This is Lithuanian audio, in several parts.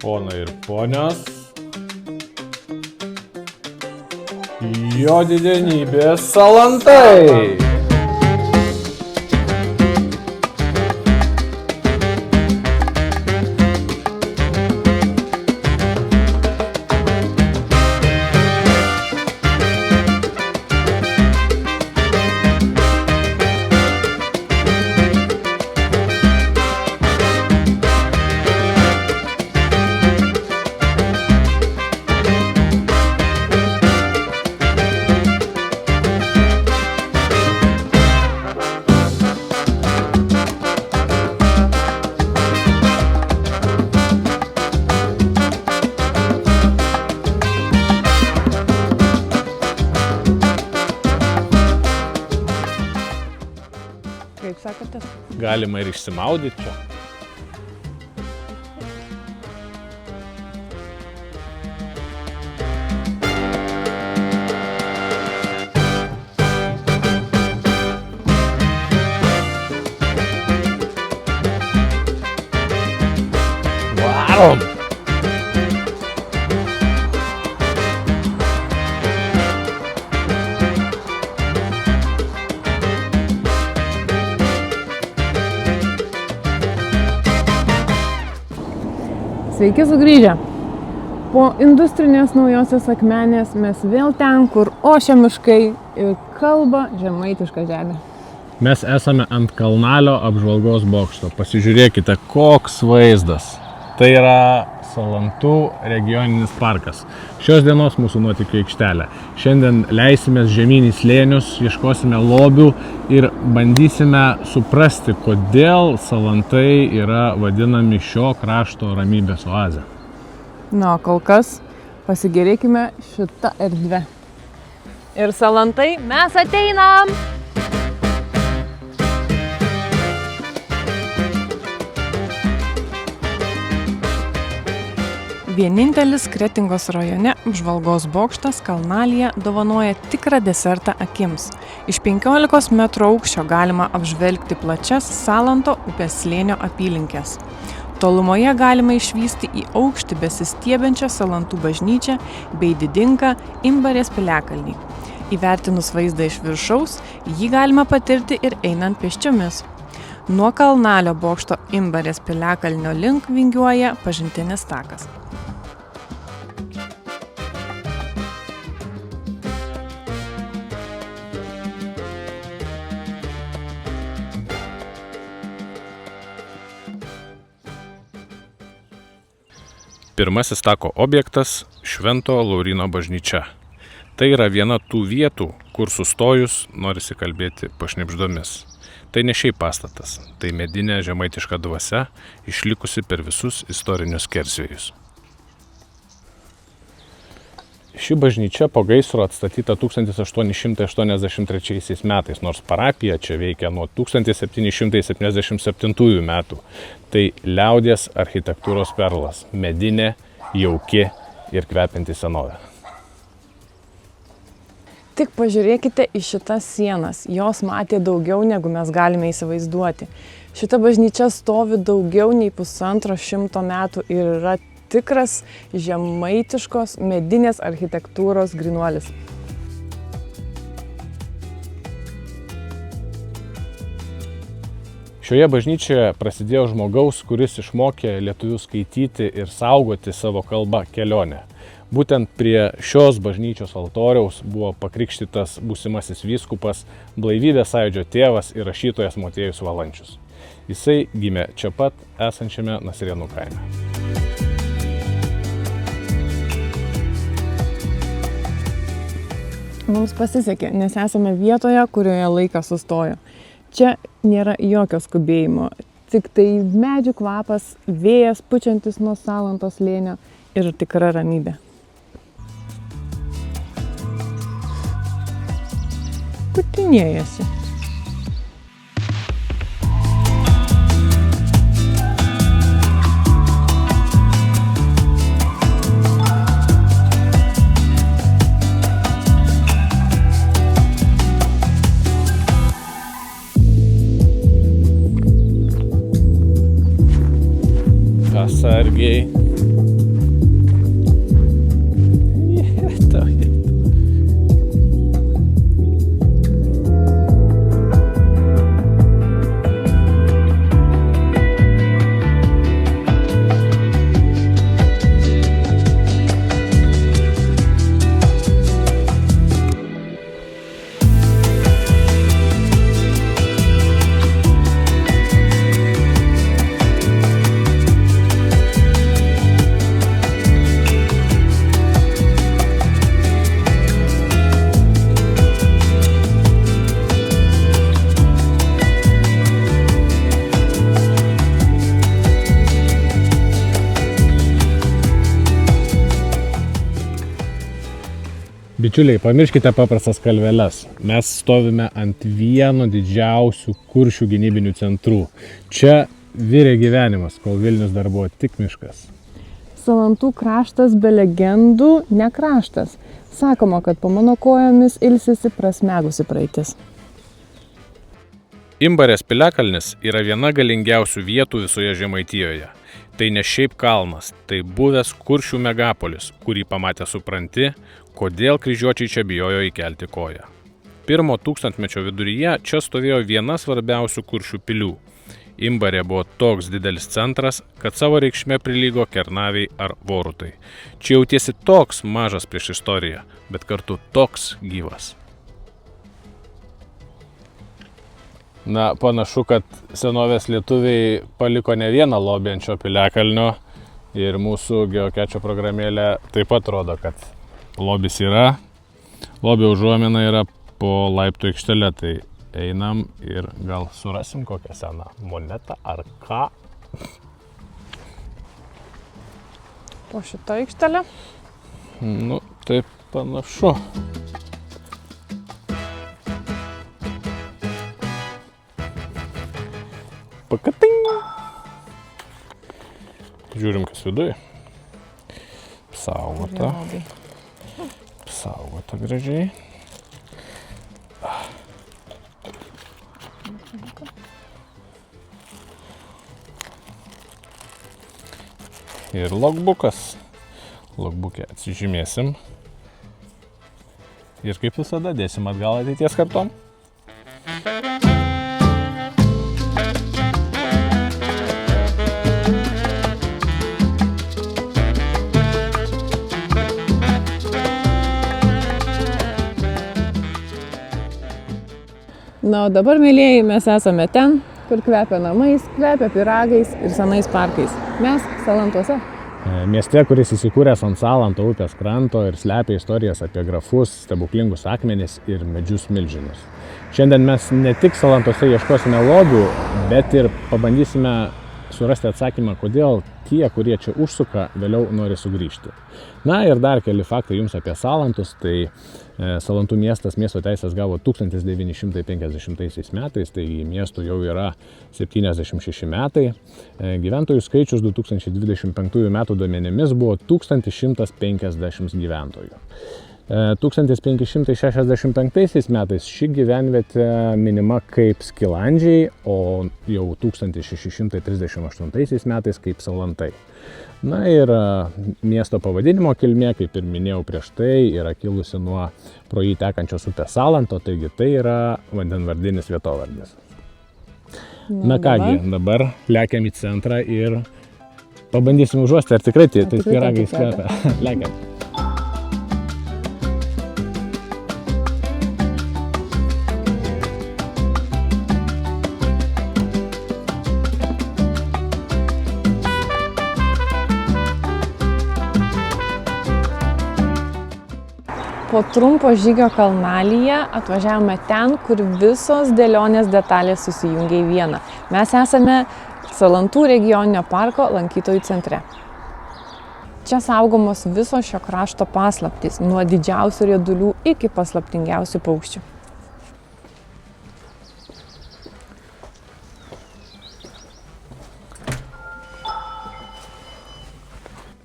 Ponai ir ponios, jo didenybė Salantai. Kaip sakote? Galima ir išsimaudyti čia. Varom! Sveiki sugrįžę! Po industrinės Naujosios Akmenės mes vėl ten, kur ošia miškai ir kalba žemaitiška žemė. Mes esame ant Kalnalio apžvalgos bokšto. Pasižiūrėkite, koks vaizdas. Tai yra Salantų regioninis parkas. Šios dienos mūsų nuotykių aikštelė. Šiandien leisimės žemyn į slėnius, ieškosime lobių ir bandysime suprasti, kodėl Salantai yra vadinami šio krašto ramybės oazė. Na, kol kas pasigėrėkime šitą erdvę. Ir Salantai, mes ateinam! Vienintelis Kretingos rajone apžvalgos bokštas Kalnalyje dovanoja tikrą desertą akims. Iš 15 metrų aukščio galima apžvelgti plačias Salanto upės slėnio apylinkes. Tolumoje galima išvysti į aukštį besistiebiančią Salantų bažnyčią bei didingą Imbarės piliakalnį. Įvertinus vaizdą iš viršaus, jį galima patirti ir einant pėsčiomis. Nuo Kalnalio bokšto Imbarės piliakalnio link vingiuoja pažintinis takas. Pirmasis tako objektas – Švento Lauryno bažnyčia. Tai yra viena tų vietų, kur sustojus norisi kalbėti pašnibždomis. Tai ne šiaip pastatas, tai medinė žemaitiška dvasia, išlikusi per visus istorinius skersvėjus. Ši bažnyčia po gaisro atstatyta 1883 metais, nors parapija čia veikia nuo 1777 metų. Tai liaudies architektūros perlas, medinė, jauki ir kvepianti senovė. Tik pažiūrėkite į šitas sienas, jos matė daugiau negu mes galime įsivaizduoti. Šita bažnyčia stovi daugiau nei 150 metų ir yra tikras žemaitiškos medinės architektūros grynuolis. Šioje bažnyčioje prasidėjo žmogaus, kuris išmokė lietuvių skaityti ir saugoti savo kalbą kelionę. Būtent prie šios bažnyčios altoriaus buvo pakrikštytas būsimasis vyskupas, Blaivybės sąjūdžio tėvas ir rašytojas Motiejus Valančius. Jisai gimė čia pat esančiame Nasrėnų kaime. Mums pasisekė, nes esame vietoje, kurioje laikas sustojo. Čia nėra jokio skubėjimo, tik tai medžių kvapas, vėjas pučiantis nuo Salanto slėnio ir tikra ramybė. Kutinėjasi. atsargiai. Bičiuliai, pamirškite paprastas kalveles. Mes stovime ant vieno didžiausių Kuršių gynybinių centrų. Čia virė gyvenimas, kol Vilnius dar buvo tik miškas. Salantų kraštas be legendų, ne kraštas. Sakoma, kad po mano kojomis ilsisi prasmegusi praeitis. Imbarės piliakalnis yra viena galingiausių vietų visoje Žemaitijoje. Tai ne šiaip kalnas, tai buvęs Kuršių megapolis, kurį pamatę supranti, kodėl kryžiuočiai čia bijojo įkelti koją. 1 tūkstantmečio viduryje čia stovėjo viena svarbiausių Kuršių pilių. Imbarė buvo toks didelis centras, kad savo reikšme prilygo Kernaviai ar Vorutai. Čia jautiesi toks mažas prieš istoriją, bet kartu toks gyvas. Na, panašu, kad senovės lietuviai paliko ne vieną lobį ant šio piliakalnio ir mūsų geokečio programėlė taip pat rodo, kad lobis yra, lobio užuomina yra po laiptų aikštelę, tai einam ir gal surasim kokią seną monetą ar ką. Po šitą aikštelę? Nu, taip panašu. Pakating. Žiūrim, kas viduje. Saugota. Saugota gražiai. Ir logbukas. Logbuke atsižymėsim. Ir kaip visada dėsim atgal ateities kartom. Na, o dabar, mėlieji, mes esame ten, kur kvepia namais, kvepia pyragais ir senais parkais. Mes Salantuose. Mieste, kuris įsikūręs ant Salanto upės kranto ir slepia istorijas apie grafus, stebuklingus akmenis ir medžius milžinus. Šiandien mes ne tik Salantuose ieškosime lobių, bet ir pabandysime surasti atsakymą, kodėl tie, kurie čia užsuka, vėliau nori sugrįžti. Na ir dar keli faktai jums apie Salantus. Tai Salantų miestas miesto teisės gavo 1950 metais, tai miestų jau yra 76 metai. Gyventojų skaičius 2025 metų duomenimis buvo 1150 gyventojų. 1565 metais ši gyvenvietė minima kaip Skilandžiai, o jau 1638 metais kaip Salantai. Na ir miesto pavadinimo kilmė, kaip ir minėjau prieš tai, yra kilusi nuo pro jį tekančios upės Salanto, taigi tai yra vandenvardinis vietovardis. Na kągi, dabar lekiam į centrą ir pabandysim užuosti, ar tikrai tais pyragais kvepia. Lekiam. Po trumpo žygio kalnalyje atvažiavome ten, kur visos dėlionės detalės susijungia į vieną. Mes esame Salantų regioninio parko lankytojų centre. Čia saugomos visos šio krašto paslaptys, nuo didžiausių riedulių iki paslaptingiausių paukščių.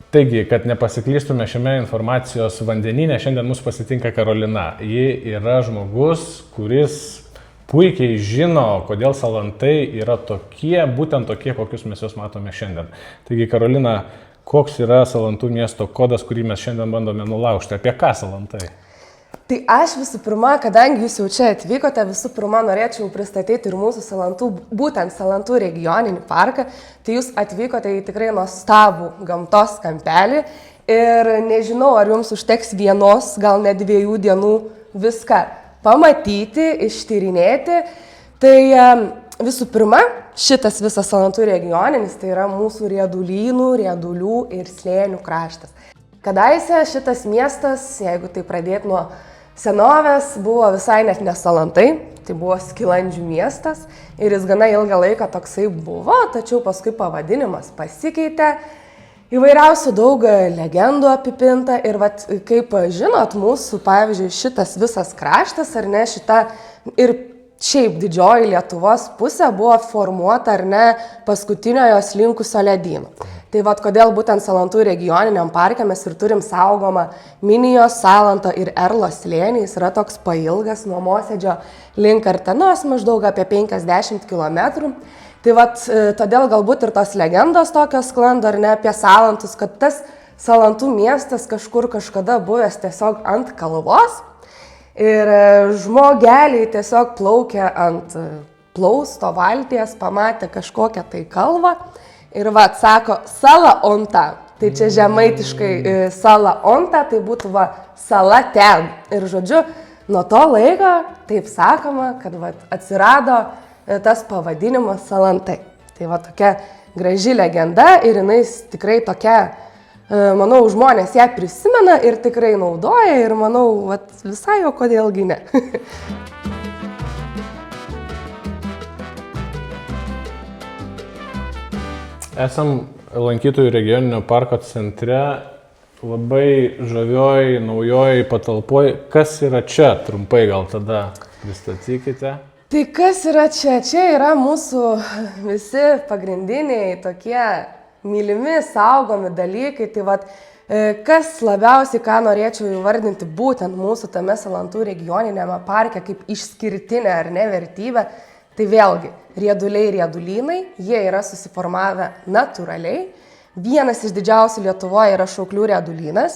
Taigi, kad nepasiklystume šiame informacijos vandenyne, šiandien mus pasitinka Karolina. Ji yra žmogus, kuris puikiai žino, kodėl salantai yra tokie, būtent tokie, kokius mes juos matome šiandien. Taigi, Karolina, koks yra Salantų miesto kodas, kurį mes šiandien bandome nulaužti? Apie ką salantai? Tai aš visų pirma, kadangi jūs jau čia atvykote, visų pirma norėčiau pristatyti ir mūsų Salantų, būtent Salantų regioninį parką. Tai jūs atvykote į tikrai nuostabų gamtos kampelį ir nežinau, ar jums užteks vienos, gal net 2 dienų viską pamatyti, ištyrinėti. Tai visų pirma, šitas visas Salantų regioninis, tai yra mūsų riedulynų, riedulių ir slėnių kraštas. Kadaise šitas miestas, jeigu tai pradėt nuo senovės, buvo visai net ne Salantai, tai buvo Skilandžių miestas ir jis gana ilgą laiką toksai buvo, tačiau paskui pavadinimas pasikeitė, įvairiausių daug legendų apipinta ir vat, kaip žinot, mūsų, pavyzdžiui, šitas visas kraštas, ar ne, šita ir šiaip didžioji Lietuvos pusė buvo formuota, ar ne, paskutinio jos linkusio ledyno. Tai vat kodėl būtent Salantų regioniniam parke mes ir turim saugomą Minijos, Salanto ir Erlos slėnį, jis yra toks pailgas nuo Mosėdžio link Kartenos, maždaug apie 50 km. Tai vat todėl galbūt ir tos legendos tokios sklando, ar ne, apie Salantus, kad tas Salantų miestas kažkur kažkada buvęs tiesiog ant kalvos ir žmogeliai tiesiog plaukia ant plausto valties, pamatė kažkokią tai kalvą. Ir va, sako, sala onta, tai čia žemaitiškai sala onta, tai būtų va, sala ten. Ir žodžiu, nuo to laiko, taip sakoma, kad va, atsirado tas pavadinimas Salantai. Tai va, tokia graži legenda ir jinai tikrai tokia, manau, žmonės ją prisimena ir tikrai naudoja ir manau, va, visai o kodėlgi ne. Esam lankytojų regioninio parko centre, labai žavioj, naujoj patalpoj. Kas yra čia? Trumpai gal tada pristatykite. Tai kas yra čia? Čia yra mūsų visi pagrindiniai tokie mylimi, saugomi dalykai. Tai vat, kas labiausiai, ką norėčiau įvardinti būtent mūsų tame Salantų regioninėme parke kaip išskirtinę ar ne vertybę, tai vėlgi, rieduliai, riedulynai, jie yra susiformavę natūraliai. Vienas iš didžiausių Lietuvoje yra Šauklių riedulynas,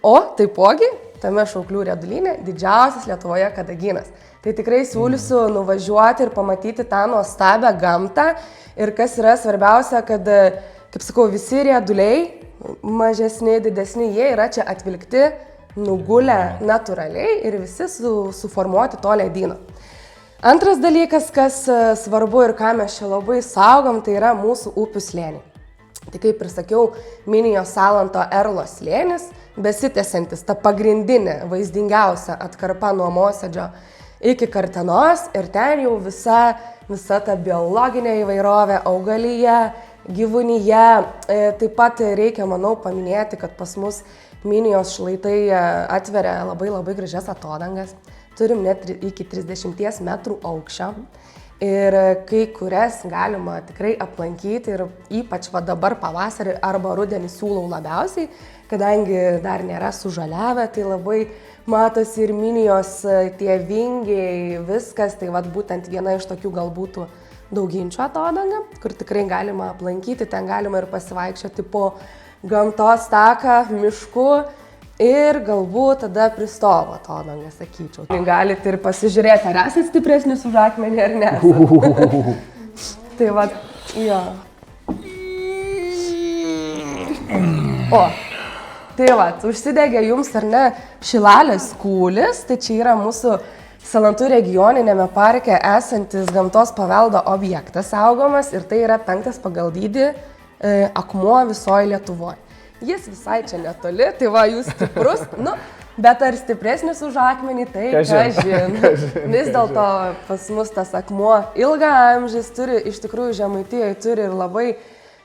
o taipogi tame Šauklių riedulyne didžiausias Lietuvoje kadagynas. Tai tikrai siūlysiu nuvažiuoti ir pamatyti tą nuostabią gamtą. Ir kas yra svarbiausia, kad, kaip sakau, visi rieduliai, mažesni, didesni, jie yra čia atvilkti, nugulę natūraliai ir visi suformuoti to ledyno. Antras dalykas, kas svarbu ir ką mes čia labai saugom, tai yra mūsų upių slėniai. Tai kaip ir sakiau, Minijos, Salanto, Erlos slėnis, besitęsiantis ta pagrindinė, vaizdingiausia atkarpa nuo Mosėdžio iki Kartenos ir ten jau visa ta biologinė įvairovė, augalija, gyvūnyje. Taip pat reikia, manau, paminėti, kad pas mus Minijos šlaitai atveria labai labai gražias atodangas. Turim net iki 30 metrų aukščio ir kai kurias galima tikrai aplankyti ir ypač va dabar pavasarį arba rudenį siūlau labiausiai, kadangi dar nėra sužaliavę, tai labai matosi ir Minijos tie vingiai, viskas, tai va būtent viena iš tokių galbūt dauginčių atodangą, kur tikrai galima aplankyti, ten galima ir pasivaikščioti po gamtos taką, mišku. Ir galbūt tada pristovo atodangą, sakyčiau. Galite ir pasižiūrėti, ar esate stipresnis už akmenį, ar ne. Tai va, jo. O, tai va, užsidegė jums, ar ne, Šilalės kūlis, tai čia yra mūsų Salantų regioninėme parke esantis gamtos paveldo objektas saugomas ir tai yra 5. pagal dydį akmuo visoje Lietuvoje. Jis visai čia netoli, tai va, jūs stiprus, nu, bet ar stipresnis už akmenį, tai kažin. Vis dėlto pas mus tas akmuo ilgą amžius turi, iš tikrųjų Žemaitijoje turi ir labai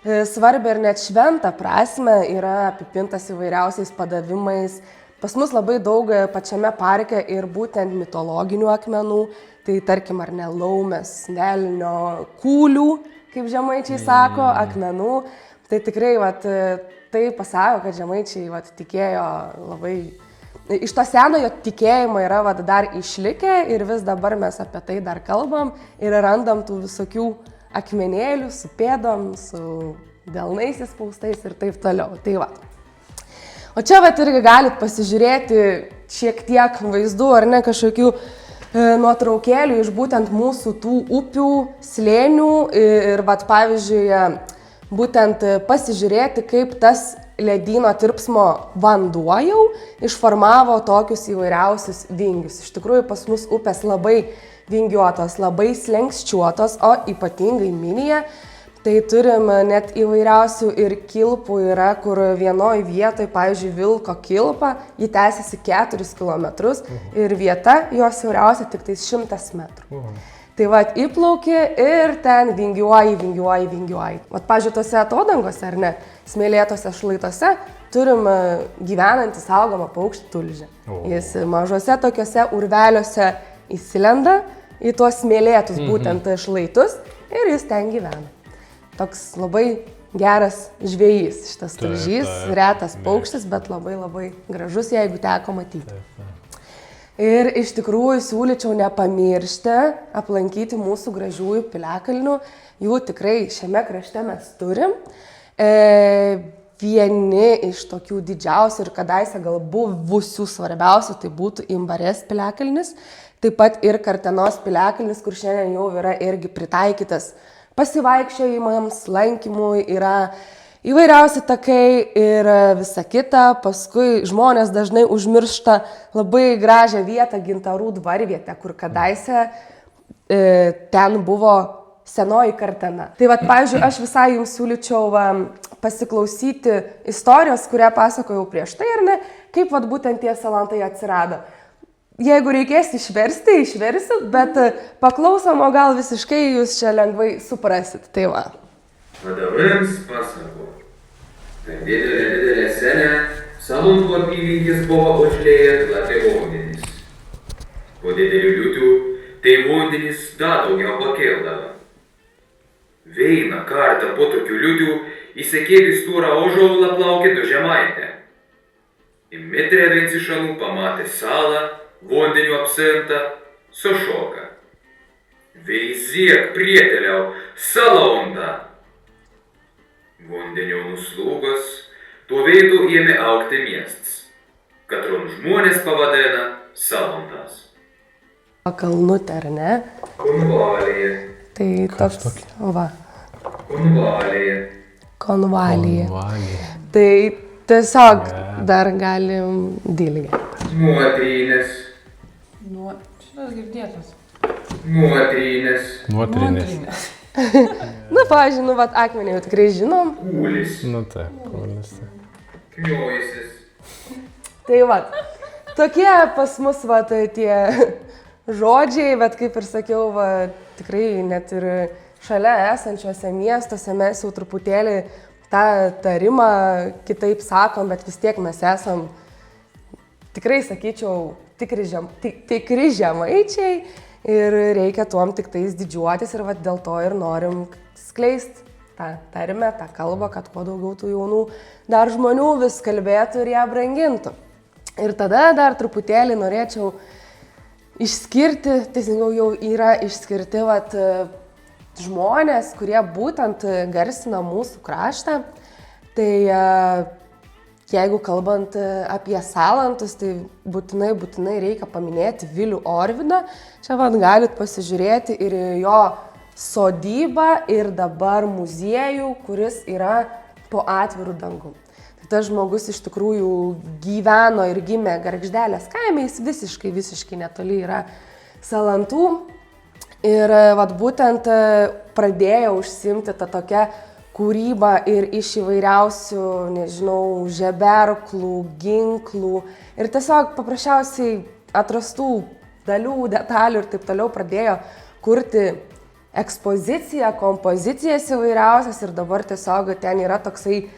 svarbią ir net šventą prasme, yra apipintas įvairiausiais padavimais. Pas mus labai daug pačiame parke ir būtent mitologinių akmenų, tai tarkim ar ne laumės, velnio, kūlių, kaip žemaičiai sako, akmenų. Tai tikrai, vat, tai pasako, kad žemaičiai tikėjo labai iš to senojo tikėjimo yra dar išlikę ir vis dabar mes apie tai dar kalbam ir randam tų visokių akmenėlių su pėdom, su delnais įspaustais ir taip toliau. Tai va. O čia irgi galit pasižiūrėti šiek tiek vaizdų ar ne kažkokių nuotraukėlių iš būtent mūsų tų upių, slėnių ir pavyzdžiui, būtent pasižiūrėti, kaip tas ledyno tirpsmo vanduo jau išformavo tokius įvairiausius vingius. Iš tikrųjų, pas mus upės labai vingiuotos, labai slenkščiuotos, o ypatingai Minija. Tai turim net įvairiausių ir kilpų yra, kur vienoj vietoj, pavyzdžiui, Vilko kilpa, ji tęsiasi 4 kilometrus ir vieta jos siauriausia tik 100 metrų. Tai įplauki ir ten vingiuoji. Pavyzdžiui, tose atodangose, ar ne, smėlėtose šlaituose turim gyvenantį saugomą paukštį tulžį. Jis mažose tokiuose urveliuose įsilenda į tuos smėlėtus būtent šlaitus ir jis ten gyvena. Toks labai geras žvejys šitas tulžys, retas paukštis, bet labai gražus, jeigu teko matyti. Ir iš tikrųjų siūlyčiau nepamiršti aplankyti mūsų gražiųjų piliakalnių. Jų tikrai šiame krašte mes turim. Vieni iš tokių didžiausių ir kadaise gal buvusių svarbiausių tai būtų Imbarės piliakalnis. Taip pat ir Kartenos piliakalnis, kur šiandien jau yra irgi pritaikytas pasivaikščiojimams, lankymui, yra įvairiausi takai ir visa kita. Paskui žmonės dažnai užmiršta labai gražią vietą, Gintarų dvarvietę, kur kadaise ten buvo senoji Kartena. Tai pavyzdžiui, aš visai jums siūlyčiau pasiklausyti istorijos, kurią pasakojau prieš tai, ar ne, kaip būtent tie salantai atsirado. Jeigu reikės išversiu, bet paklausom, o gal visiškai jūs čia lengvai suprasit. Tai va. Padavėjams pasako, kad didelė senė Salantų apylinkės buvo užlėję platė vandenys. Po didelių liūtų tai vandenys dar daugiau pakeldavo. Vieną kartą po tokių liūtų įsikėlė storą ąžuolą plaukė 2 žemaitė. Įmetrė viens iš anų pamatė salą, vandeniu apsentą, sušoka. Veizėk, prieteliau, salonda! Vandenio nuslūgos, tuo veidu ėmė augti miestas, katron žmonės pavadina salondas. Kalnutė, ar ne? Konvalija. Tai toks, va. Konvalija. Tai tiesiog dar galim dilgę. Nuotrynės. Šitas girdėtas. Nuotrynės. Pavyzdžiui, akmenį jau tikrai žinom. Kūlis. Kūlis. Kniojsis. Tai tokie pas mus tie žodžiai, bet kaip ir sakiau, tikrai net ir šalia esančiuose miestuose mes jau truputėlį tą tarimą kitaip sakom, bet vis tiek mes esam, tikrai sakyčiau, tikri žemaičiai ir reikia tuom tik tais didžiuotis ir dėl to ir norim skleisti tą tarmę, tą kalbą, kad kuo daugiau tų jaunų dar žmonių vis kalbėtų ir ją brangintų. Ir tada dar truputėlį norėčiau išskirti, teisingiau jau yra išskirti žmonės, kurie būtent garsina mūsų kraštą. Tai jeigu kalbant apie salantus, tai būtinai reikia paminėti Vilių Orvidą. Čia galit pasižiūrėti ir jo sodybą ir dabar muziejų, kuris yra po atvirų dangų. Tai tas žmogus iš tikrųjų gyveno ir gimė Gargždelės kaime, jis visiškai netoli yra Salantų. Ir būtent pradėjo užsiimti tą tokią kūrybą ir iš įvairiausių, žeberklų, ginklų ir tiesiog paprasčiausiai atrastų dalių, detalių ir taip toliau pradėjo kurti ekspoziciją, kompozicijas įvairiausias ir dabar tiesiog ten yra toksai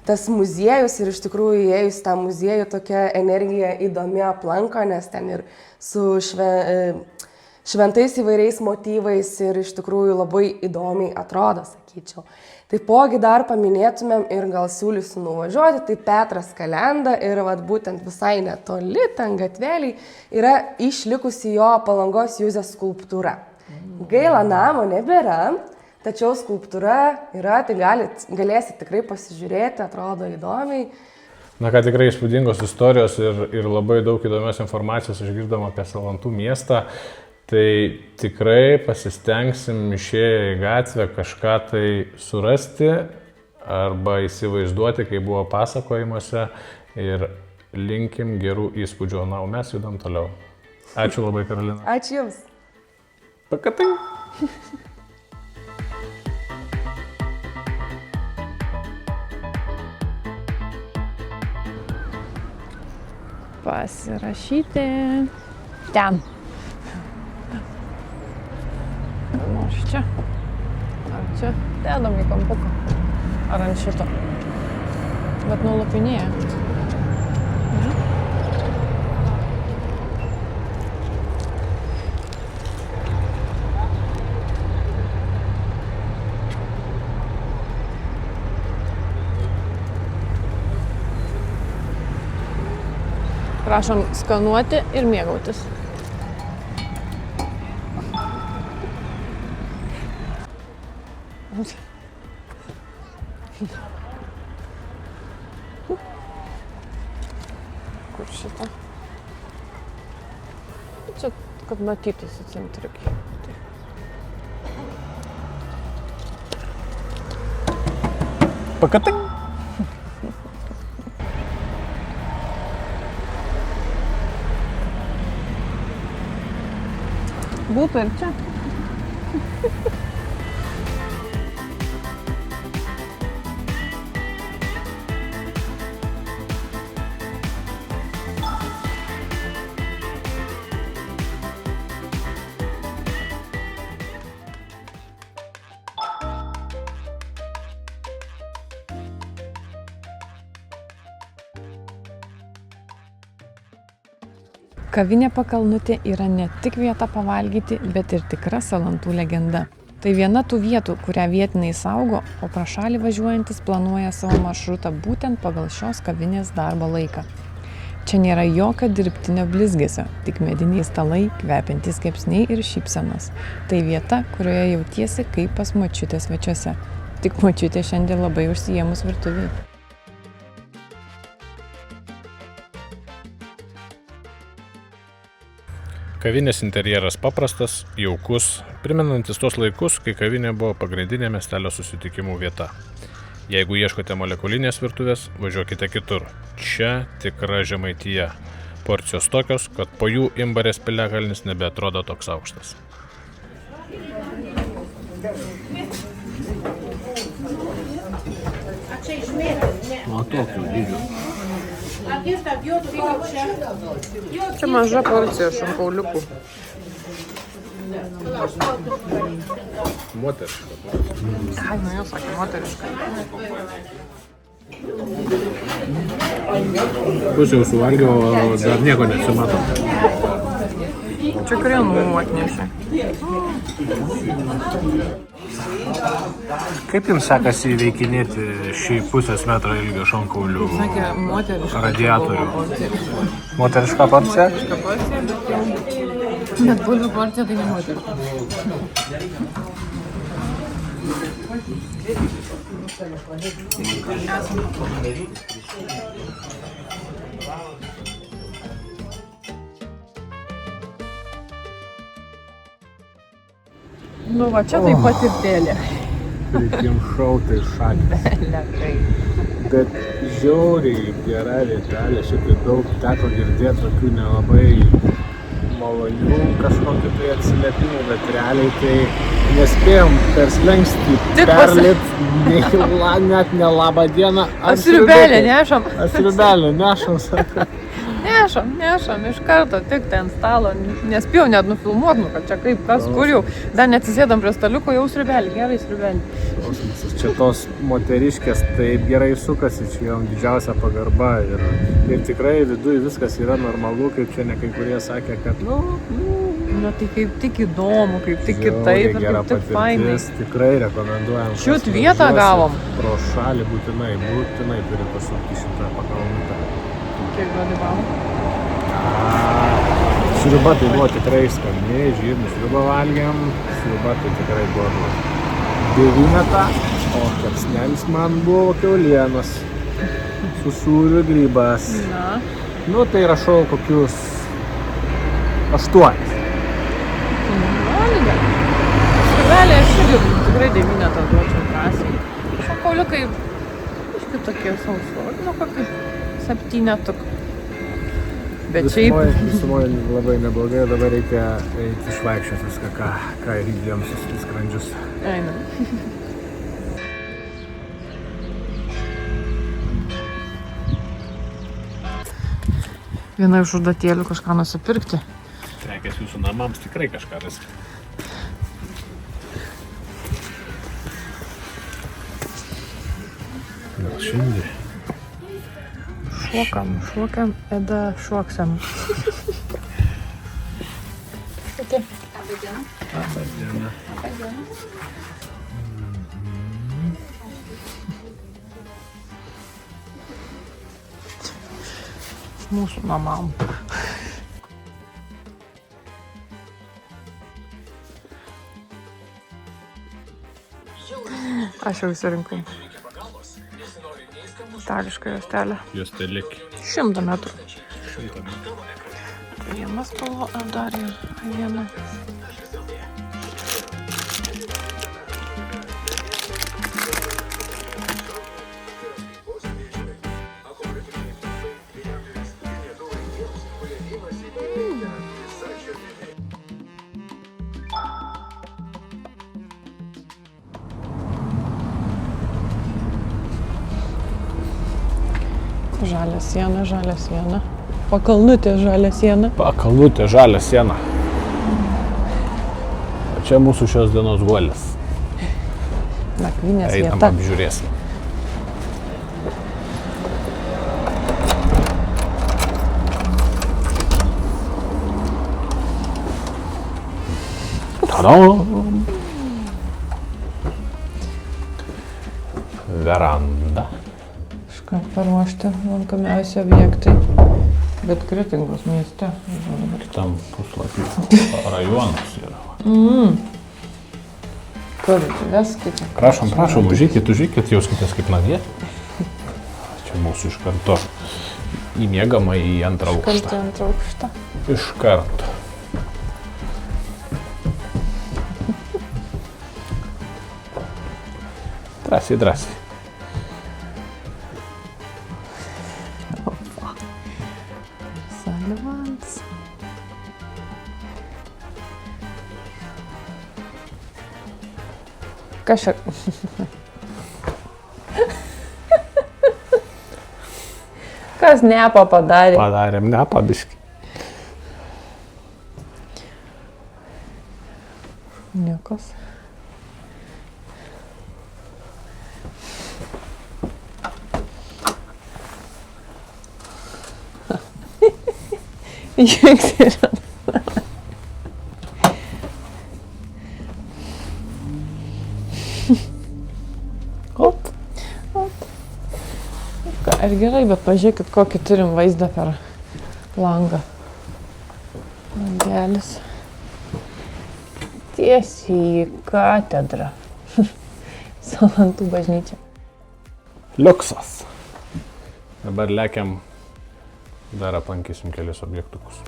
tas muziejus ir iš tikrųjų įėjus tą muziejų tokia energija įdomi aplanko, nes ten ir su šventais įvairiais motyvais ir iš tikrųjų labai įdomiai atrodo, sakyčiau. Taipogi dar paminėtumėm ir gal siūlysiu nuvažiuoti, tai Petras Kalenda ir vat, būtent visai netoli, ten gatveliai, yra išlikusi jo Palangos Juzės skulptūra. Gaila, namo nebėra, tačiau skulptūra yra, tai galėsit tikrai pasižiūrėti, atrodo įdomiai. Na, kad tikrai įspūdingos istorijos ir labai daug įdomios informacijos išgirdom apie Salantų miestą, tai tikrai pasistengsim išėję į gatvę kažką tai surasti arba įsivaizduoti, kaip buvo pasakojimuose ir linkim gerų įspūdžių. Na, o mes judam toliau. Ačiū labai, Karolina. Ačiū Jums. Pakatai. Pasirašyti ten. Nors čia. Ar čia? Dedam į kampuką. Ar ant šito. Bet nulapinėja. Prašom skanuoti ir mėgautis. Kur šitą? Čia, kad matytųsi centriukai. Pakatai. Būtų ir čia. Kavinė Pakalnutė yra ne tik vieta pavalgyti, bet ir tikra Salantų legenda. Tai viena tų vietų, kurią vietiniai saugo, o pro šalį važiuojantis planuoja savo maršrutą būtent pagal šios kavinės darbo laiką. Čia nėra jokio dirbtinio blizgesio, tik mediniai stalai, kvepiantys kepsniai ir šypsenos. Tai vieta, kurioje jautiesi kaip pas močiutės svečiuose. Tik močiutė šiandien labai užsiėmus virtuvėje. Kavinės interjeras paprastas, jaukus, primenantis tos laikus, kai kavinė buvo pagrindinė miestelio susitikimų vieta. Jeigu ieškote molekulinės virtuvės, važiuokite kitur. Čia tikra Žemaitija. Porcijos tokios, kad po jų Imbarės piliakalnis nebeatrodo toks aukštas. O tokio dydžio. Čia maža porcija šonkauliukų. Moteriška. Ai, nu jau sakė, moteriška. Pusė jau suvalgiau, o dar nieko nesimato. Čia krienų atnešė. Kaip jums sekasi įveikinėti šį pusės metro ilgio šonkaulių Sakė, moteriška. radiatorių? Moteriška porcija? Porcija, bet jau... Bet bulvių porcija tai ne moteriška. Nu va, čia taip pat ir tėlė. Prikimšau tai šakės. Lekai. Bet žiauriai gera vietelė, šitai daug teko girdėti tokių nelabai malonių kažkokių tai atsiliepimų, bet realiai tai nespėjom per slengstį perlipti, net ne labą dieną. Sriubelę nešam. Sriubelę nešam, sako. Nešam, iš karto, tik ten stalo, nespėjau net nufilmuot, nu, kad čia kaip, kas, kur jau, dar neatsisėdam prie staliuko, jau sriubelį, gerai sriubelį. Čia tos moteriškės taip gerai sukasi, čia jom didžiausia pagarba ir tikrai viduj viskas yra normalu, kaip čia ne kai kurie sakė, kad Na tai kaip tik įdomu, kaip tik kitaip ir kaip tik fainai. Tikrai rekomenduojam. Čiut vietą gavom. Pro šalį būtinai turi pasukti šitą pakalnutę. Kiek duodi balų? Sriuba tai buvo tikrai skani, žirnių sriubą valgėm, sriuba tai tikrai buvo 9, o kepsnelis man buvo kiaulienos su sūriu grybas. Na. Nu tai rašau kokius 8. Valgė. Sriubelė aš irgi tikrai 9 duočiau drąsiai. Šokoliukai iški tokie sausu, nu kokį 7. Bet šiaip... Visumoje labai neblogai, dabar reikia eiti išvaikščioti viską, ką įdėjom į skrandžius. Eina. Viena iš užduotėlių kažką nusipirkti. Reikės jūsų namams tikrai kažką rasti. Gal šiandien? Šuokam, eda šuoksam. Sveiki. Labą dieną. Mūsų namam. Aš jau įsirinkau. Itališką juostelę. Juostelėkį. 100 metrų. 100 metrų. Viena spalva, dar ir viena. Žalia siena. Pakalnutė žalia siena. Pakalnutė žalia siena. O čia mūsų šios dienos guolis. Nakvynės vieta. Einam apžiūrėsim. Tadam! Veranda. Ką paruošti lankomiausi objektai, bet Kretingos mieste. Kitam puslapį rajonas yra. Kur veskite? Prašom, užžykit, jauskitės kaip namie. Čia mūsų iš karto į miegamą į 2 aukštą. Iš karto. Drąsiai. Salivans. Kas čia? Kas nepą padarė? Padarėm nepą biškį. Niekas. Jėgsėrė. Ar gerai, bet pažiūrėkit, kokį turim vaizdą per langą. Langelis. Tiesiai į katedrą. Salantų bažnyčia. Liuksas. Dabar lekiam, dar aplankysim kelius objektukus.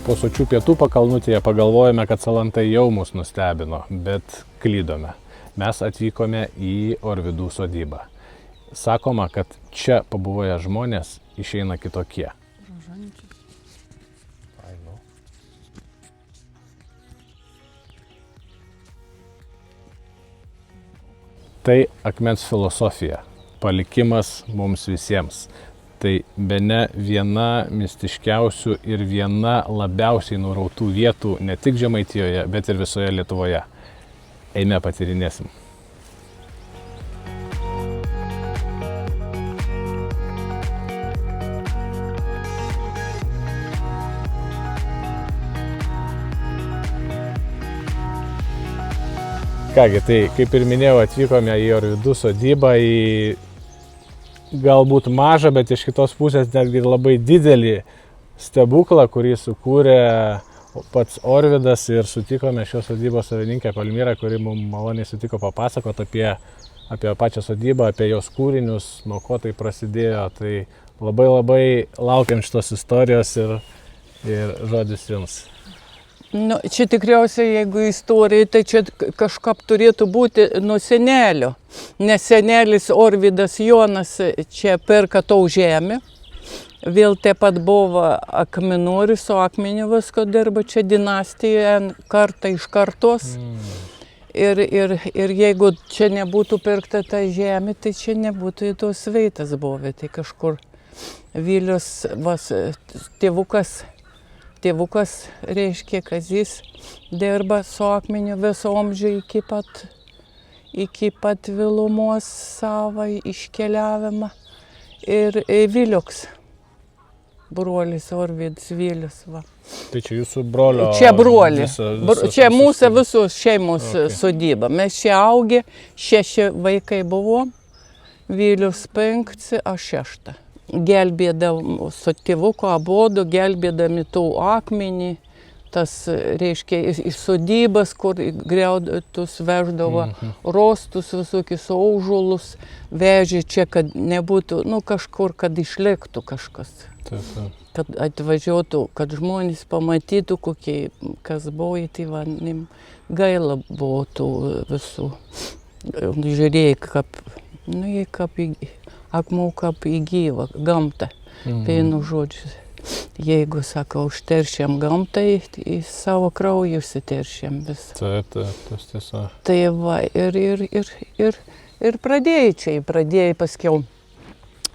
Po sočių pietų pakalnutėje pagalvojome, kad salantai jau mus nustebino, bet klydome. Mes atvykome į Orvidų sodybą. Sakoma, kad čia pabuvoję žmonės išeina kitokie. Tai akmens filosofija, palikimas mums visiems. Tai bene viena mistiškiausių ir viena labiausiai nurautų vietų ne tik Žemaitijoje, bet ir visoje Lietuvoje. Eime patyrinėsim. Kągi, tai kaip ir minėjau, atvykome į Orvidų sodybą, į galbūt mažą, bet iš kitos pusės netgi labai didelį stebuklą, kurį sukūrė pats Orvidas, ir sutikome šios sodybos savininkę Palmirą, kuri mums maloniai sutiko papasakoti apie pačią sodybą, apie jos kūrinius, nuo ko tai prasidėjo. Tai labai laukiam šitos istorijos ir žodis jums. Nu, čia tikriausiai, jeigu istorija, tai čia kažkap turėtų būti nuo senelio. Nes senelis Orvidas Jonas čia perka tau žemę. Vėl taip pat buvo akmenorius, o akmenį visko dirba čia dinastijoje kartą iš kartos. Ir jeigu čia nebūtų pirkta ta žemė, tai čia nebūtų į tos veitas buvę. Tai kažkur Vilius tėvukas, reiškia, Kazys dirba su akmeniu visą amžių iki pat Vilumos savo iškeliavimą. Ir Viliuks, brolis Orvidas Vilius. Va. Tai čia jūsų brolio? Čia broli. Čia mūsų visos šeimos sodyba. Mes čia augę, 6 vaikai buvo, Vilius 5, aš 6. Gelbėdami su tėvuku abudu, gelbėdami tų akmenį, tas, reiškia, iš sodybas, kur griaudytus veždavo, rostus, visokius aužulus, vežė čia, kad nebūtų, kažkur, kad išliktų kažkas. Kad atvažiuotų, kad žmonės pamatytų, kas buvo, tai gaila buvo tų visų. Žiūrėjai, kaip akmuo kaip į gyvą gamtą. Vienu žodžiu, jeigu, sako, užteršiam gamtą, į savo kraują užsiteršiam visą. Taip, tas tiesa. Tai va, ir pradėjai paskiau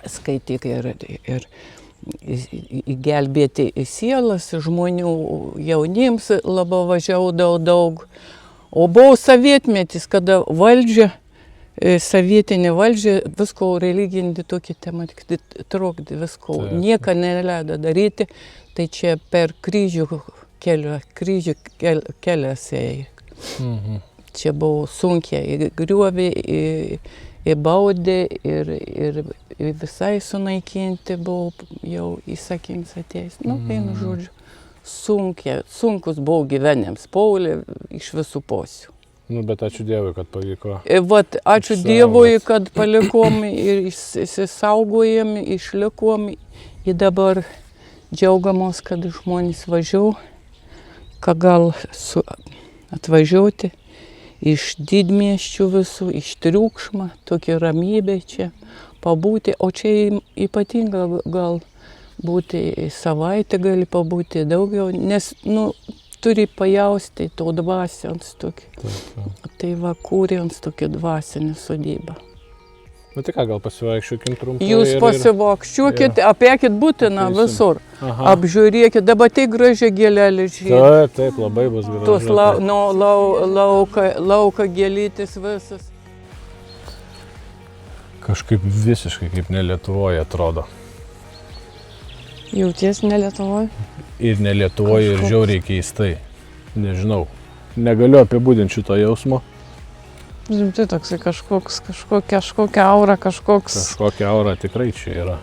skaityti ir gelbėti sielas žmonių, jaunims labai važiaudavo daug. O buvo sovietmetis, kada sovietinė valdžia visko religinį tokį temą trukdė, visko, nieko neleido daryti, tai čia per kryžių kelias ėjo. Čia buvo sunkiai, griovė, įbaudė ir visai sunaikinti buvo jau įsakymas atėjęs. Vienu žodžiu, sunkus buvo gyvenimas, Paulė iš visų pusių. Bet ačiū Dievui, kad pavyko. Ačiū Dievui, kad palikom ir įsisaugojom, išlikom. Ir dabar džiaugiamės, kad žmonės važiuoja, kad gal atvažiuoti iš didmiesčių visų, iš triukšmo, tokia ramybė čia pabūti. O čia ypatinga gal būti savaitę, gali pabūti daugiau, nes, turi pajausti to dvasions tokį. Tai va, kūrėns tokį dvasinį sodybą. Tai ką, gal pasivaikščiukim trumpai? Jūs pasivaikščiukit, apėkit būtina visur. Apžiūrėkit, dabar tai gražiai gėlelė žydi. Taip, labai bus gražu. Tos lauka gėlytis visas. Kažkaip visiškai kaip ne Lietuvoje atrodo. Jauties ne Lietuvoje? Ir ne Lietuvoje, ir žiauriai keistai. Nežinau. Negaliu apibūdinti šito jausmo. Tai toksai kažkokia aura, Kažkokia aura tikrai čia yra.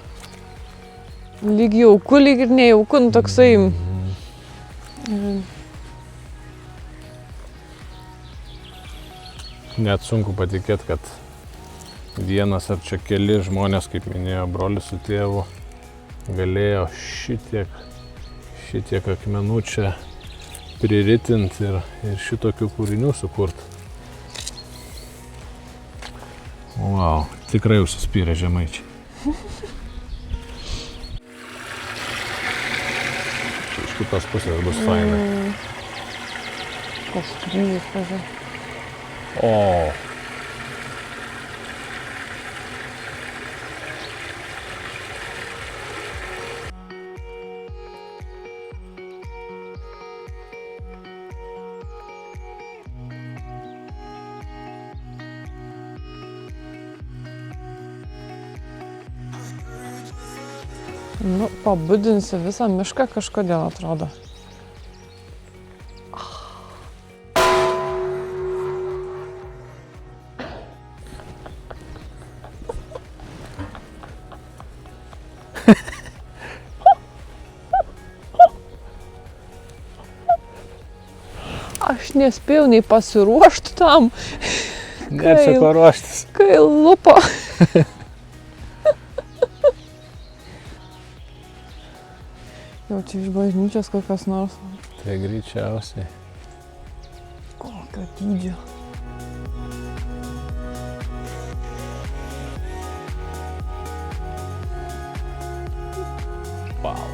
Lyg jauku, lyg ir nejauku, toksai. Net sunku patikėti, kad vienas ar čia keli žmonės, kaip minėjo brolis su tėvu, galėjo šitiek akmenų čia priritinti ir šitokių kūrinių sukurti. Wow, tikrai užsispyrė žemaičiai. Iš kitos pusės bus fainai. Koks kryžius, pažiūrėjau. O. Nu, pabudinsi visą mišką kažkodėl atrodo. Aš nespėjau nei pasiruošti tam, Nėra čia ko ruoštis. kai lupo. Jau čia iš bažnyčios kokios nors. Tai greičiausiai. Kokio dydžio. Wow.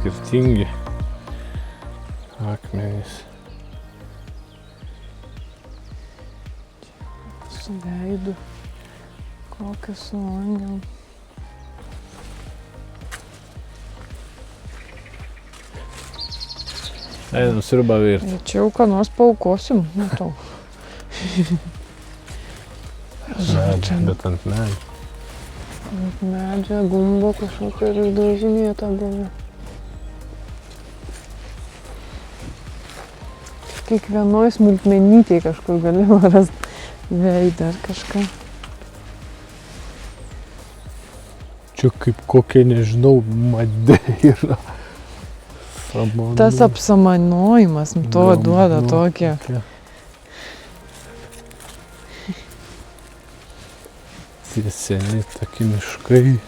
Skirtingi akmenys. Su veidu. Kokiu su angelu. Einam sriubą virti. Čia jau ką nors paukosim, matau. Bet ant medžio. Ant medžio gumbo kažkokia ir išdaužinėta buvo. Kiekvienoj smulkmenytėj kažkur galima rasti veidą ar kažką. Čia kaip kokia, nežinau, madeira. Samanų. Tas apsamanojimas to duoda tokią. Tie seni tokie miškai.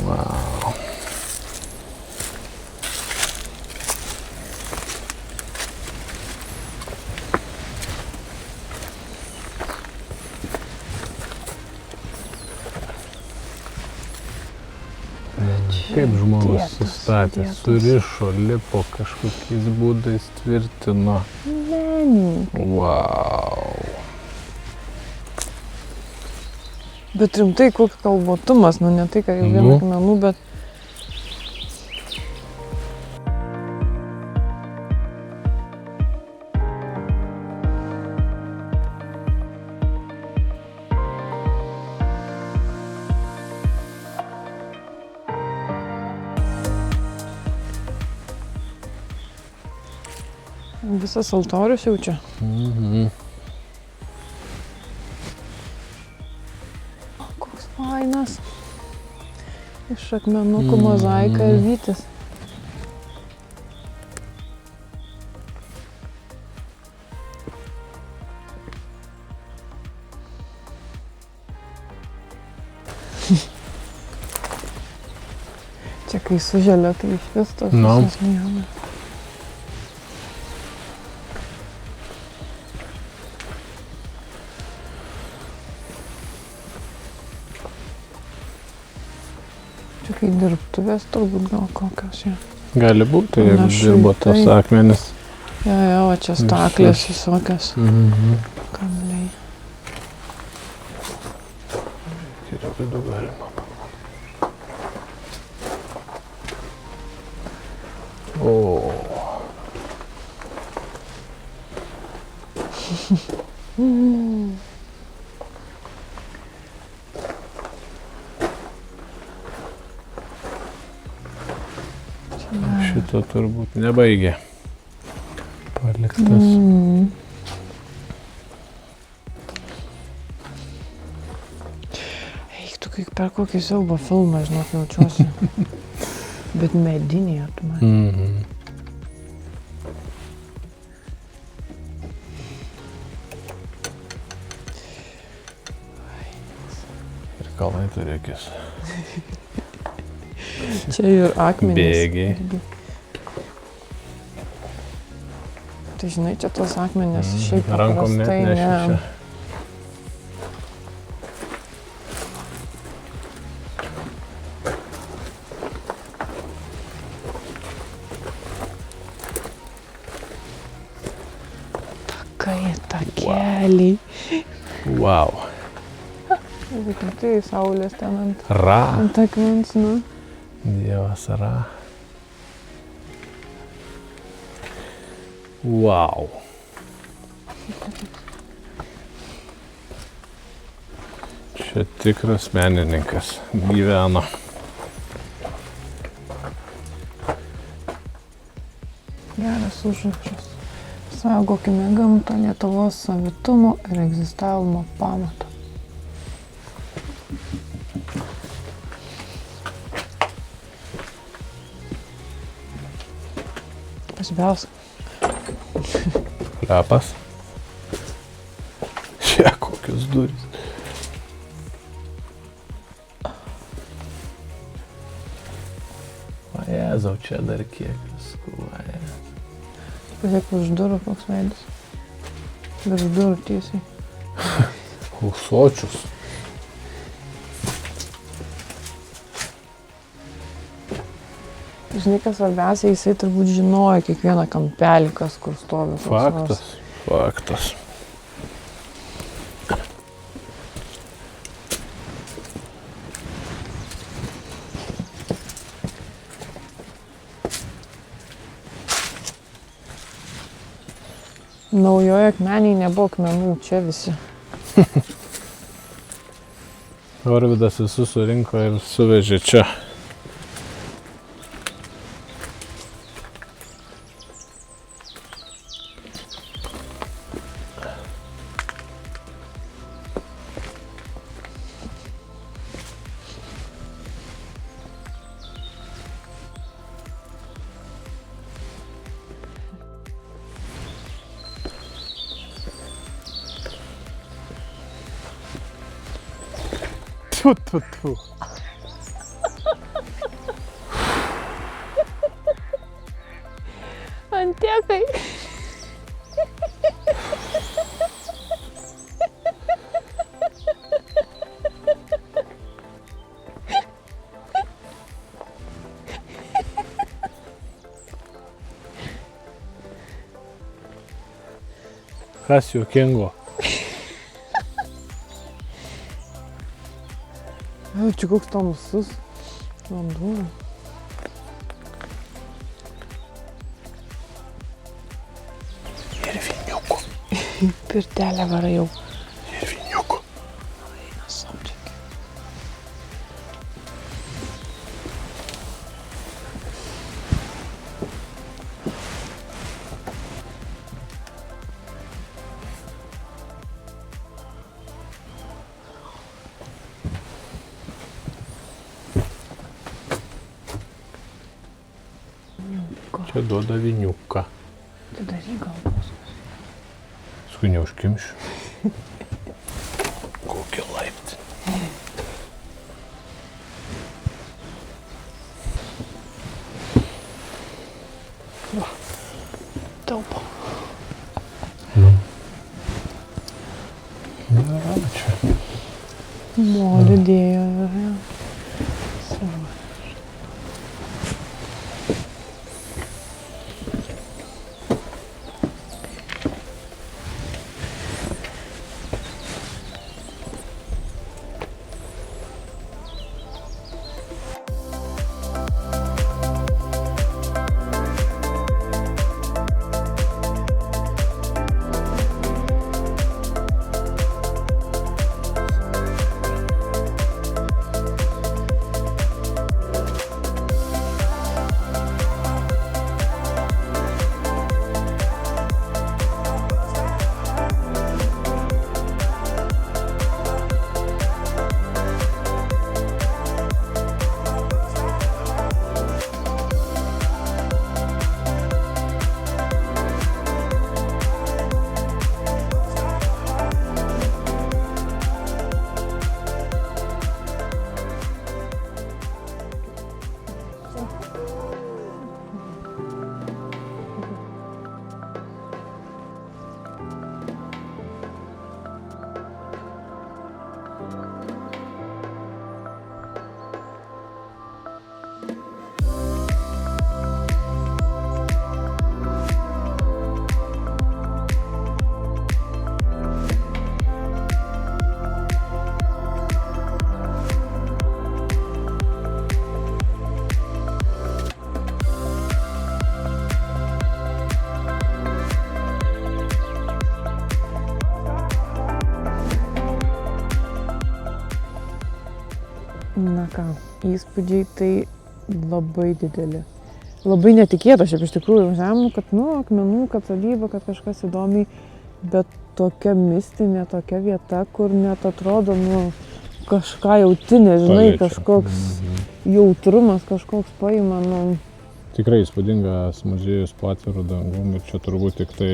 Wow. Kaip žmogus sustatė, surišo, lipo kažkokiais būdais, tvirtino. Menininkai. Wow. Bet rimtai, kokia kalvotumas, nu ne tai, kad jau vien akmenų, bet... Visas altorius jau čia. Koks fainas. Iš akmenukų mozaika ir vytis. Čia kai suželia, tai iš vis tos visas mielas. Čia kai dirbtuvės turbūt gal kokios jau. Gali būti, jeigu dirbo tos akmenis. Jo, o čia staklės visokios. Kabliai. Ir vidų galima. O. Šito turbūt nebaigė. Paliktas. Eik, tu kaip per kokį siaubo filmą, žinok, jaučiuosi. Bet medinė atma. kalnai turi akis. Čia ir akmenys. Bėgiai. Tai žinai, čia tos akmenės šiaip Rankom net paprastai nešviečia. Kai takeliai. Wow. Tai saulės ten Ra. ant akmens, nu. Dievas Ra. Wow. Čia tikras menininkas gyveno. Geras užrašas. Saugokime gamtą, Lietuvos savitumo ir egzistavimo pamatą. Pasibelsk. Lepas. Čia kokios durys. O Jėzau, čia dar kiek viskų. Pažiūrėk už durų koks veidas. Virš durų tiesiai. Ūsočius. Žinai, kas svarbiausia, jisai turbūt žinojo kiekvieną kampelį, kas kur stovi. Faktas. Faktas. Naujoje akmenėje nebuvo akmenų, čia visi. Orvidas visus surinko ir suvežė čia. Tu. Antiekai. Kas juokingo? Čia koks tamsus vanduo. Ir viniuko. Pirtelę varai jau. Ir viniuko. Eina samčiak. Čia duoda viniuką. Tai daryk gal paskui. Paskui neužkimšiu. Kokia laiptinė. Taupo. Nėra čia. Molį dėjo ir jau. Na ką, įspūdžiai tai labai dideli. Labai netikėta, šiaip iš tikrųjų važiavom, kad, akmenų, kad sodyba, kad kažkas įdomiai, bet tokia mistinė, tokia vieta, kur net atrodo, kažką jauti, nežinai, kažkoks jautrumas, kažkoks paima, Tikrai įspūdingas muziejus po atviru dangum ir čia turbūt tik tai,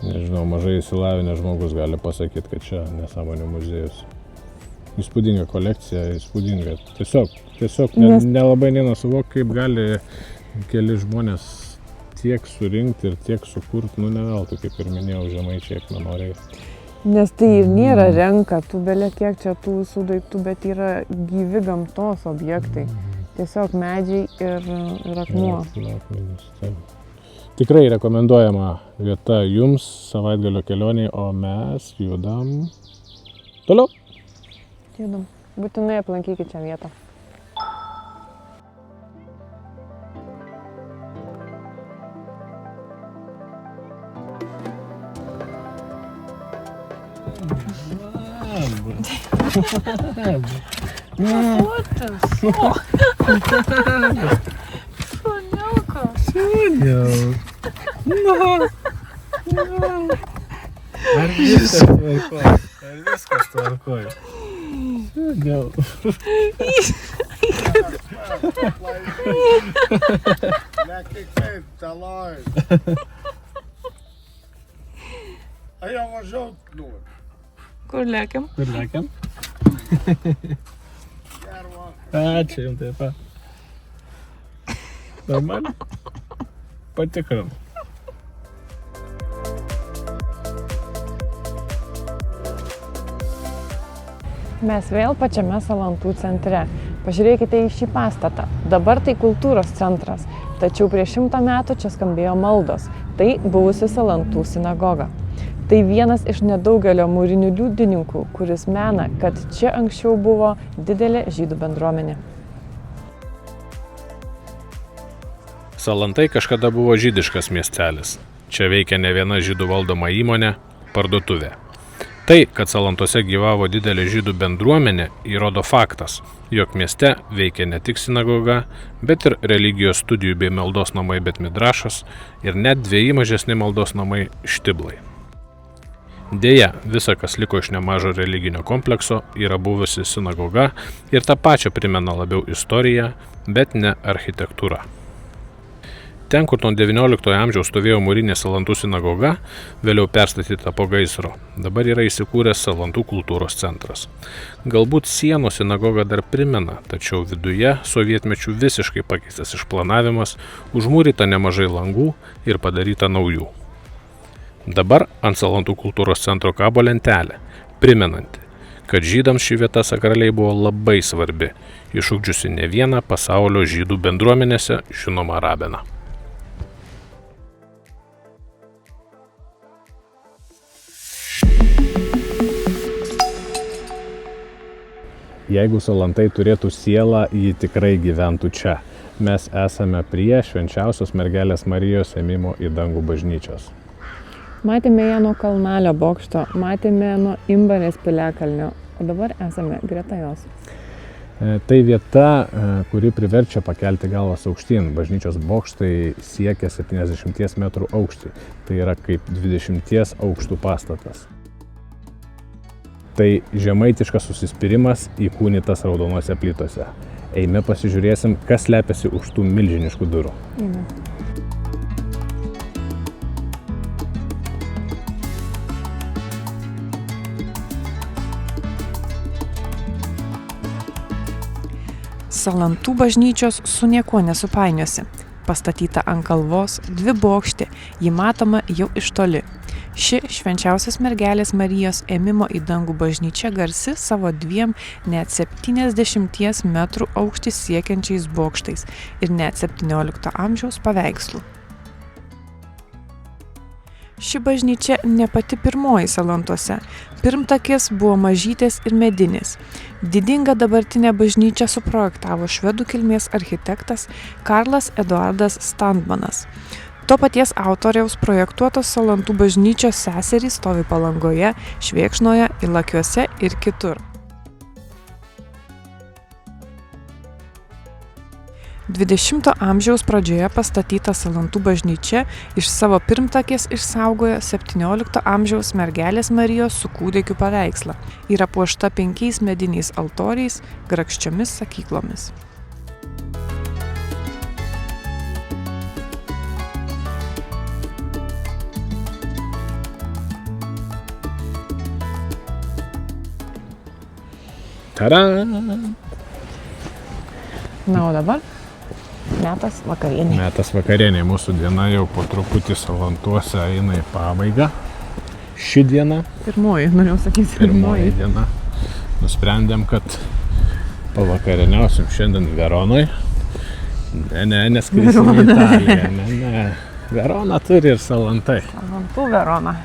nežinau, mažai įsilavinęs žmogus gali pasakyti, kad čia nesąmonių muziejus. Įspūdinga kolekcija, įspūdinga. Tiesiog nelabai neina suvokti, kaip gali keli žmonės tiek surinkti ir tiek sukurti, ne veltui, kaip ir minėjau, žemaičiai akmenoriai. Nes tai ir nėra renka, tu belė kiek čia tų visų daiktų, bet yra gyvi gamtos objektai. Tiesiog medžiai ir akmuo. Tikrai rekomenduojama vieta jums savaitgalio kelioniai, o mes judam toliau. Judam. Būtinai aplankykit čia vietą. Ar viskas tvarkoj? A ja važiuot noriu. Kur lėkiam? Ačiū jums taip pat. Normaliai? Patikrinam. Mes vėl pačiame Salantų centre. Pažiūrėkite į šį pastatą. Dabar tai kultūros centras, tačiau prieš 100 metų čia skambėjo maldos. Tai buvusi Salantų sinagoga. Tai vienas iš nedaugelio mūrinių liudininkų, kuris mena, kad čia anksčiau buvo didelė žydų bendruomenė. Salantai kažkada buvo žydiškas miestelis. Čia veikia ne viena žydų valdoma įmonė, parduotuvė. Tai, kad Salantuose gyvavo didelė žydų bendruomenė, įrodo faktas, jog mieste veikia ne tik sinagoga, bet ir religijos studijų bei maldos namai Bet Midrašas ir net 2 mažesni maldos namai Štiblai. Deja, visa, kas liko iš nemažo religinio komplekso, yra buvusi sinagoga ir tą pačią primena labiau istoriją, bet ne architektūrą. Ten, kur nuo XIX amžiaus stovėjo mūrinė Salantų sinagoga, vėliau perstatyta po gaisro, dabar yra įsikūręs Salantų kultūros centras. Galbūt sienos sinagoga dar primena, tačiau viduje sovietmečių visiškai pakeistas išplanavimas, užmūryta nemažai langų ir padaryta naujų. Dabar ant Salantų kultūros centro kabo lentelė, primenanti, kad žydams ši vieta sakraliai buvo labai svarbi, išugdžiusi ne vieną pasaulio žydų bendruomenėse žinomą rabiną. Jeigu Salantai turėtų sielą, ji tikrai gyventų čia. Mes esame prie Švenčiausios mergelės Marijos ėmimo į dangų bažnyčios. Matėme ją nuo Kalnalio bokšto, matėme nuo Imbarės piliakalnio, o dabar esame greta jos. Tai vieta, kuri priverčia pakelti galvas aukštyn. Bažnyčios bokštai siekia 70 metrų aukštį. Tai yra kaip 20 aukštų pastatas. Tai žemaitiškas užsispyrimas įkūnytas raudonose plytose. Eime pasižiūrėsim, kas slepiasi už tų milžiniškų durų. Salantų bažnyčios su niekuo nesupainiosi. Pastatyta ant kalvos, 2 bokštė, ji matoma jau iš toli. Ši Švenčiausios mergelės Marijos ėmimo į dangų bažnyčia garsi savo 2 net 70 metrų aukštį siekiančiais bokštais ir net 17 amžiaus paveikslų. Ši bažnyčia ne pati pirmoji Salantuose. Pirmtakės buvo mažytės ir medinės. Didingą dabartinę bažnyčią suprojektavo švedų kilmės architektas Karlas Eduardas Standmanas. To paties autoriaus projektuotos Salantų bažnyčios seserys stovi Palangoje, Švėkšnoje, Ilakiuose ir kitur. 20 amžiaus pradžioje pastatyta Salantų bažnyčia iš savo pirmtakės išsaugojo 17 amžiaus mergelės Marijos su kūdikiu paveikslą. Yra puošta 5 mediniais altoriais, grakščiomis sakyklomis. Tada! Na, o dabar metas vakarienė. Metas vakarienė. Mūsų diena jau po truputį Salantuose eina į pabaigą. Ši diena, Pirmoji, norėjau sakyti, pirmoji diena, nusprendėm, kad pavakarieniausim šiandien Veronoj. Neskrisim į Italiją. Ne. Verona turi ir Salantai. Salantų Verona.